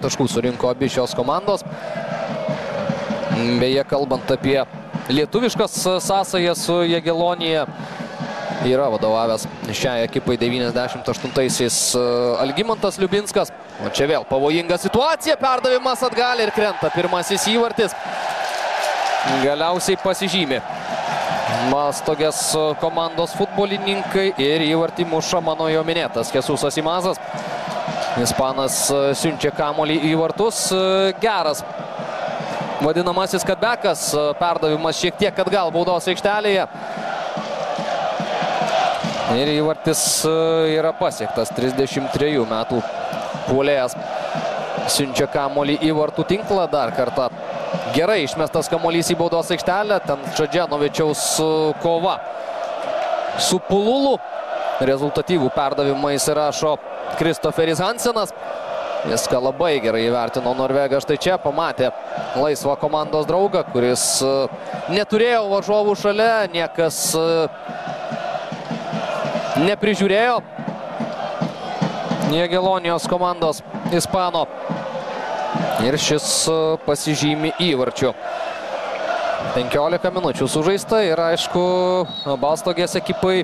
taškų surinko abi šios komandos. Beje, kalbant apie lietuviškas sąsajas su Jagelonija, yra vadovavęs šiai ekipai 98-aisiais Algimantas Liubinskas. O čia vėl pavojinga situacija, perdavimas atgal ir krenta pirmasis įvartis. Galiausiai pasižymi Mastogės komandos futbolininkai ir įvartį muša mano jau minėtas Jesusas Imazas. Ispanas siunčia kamuolį į vartus. Geras vadinamasis cutbackas, perdavimas šiek tiek atgal baudos aikštelėje. Ir įvartis yra pasiektas. 33 metų puolėjas siunčia kamuolį į vartų tinklą. Dar kartą gerai išmestas kamuolys į baudos aikštelę. Ten Čadženovičiaus kova su Pululu. Rezultatyvų perdavimą įsirašo Kristoferis Hansenas. Viską labai gerai įvertino Norvegas. Štai čia pamatė laisvą komandos draugą, kuris neturėjo varžovų šalia, niekas neprižiūrėjo Jagelonijos komandos ispano. Ir šis pasižymi įvarčiu. 15 minučių sužaista ir aišku, Balstogės ekipai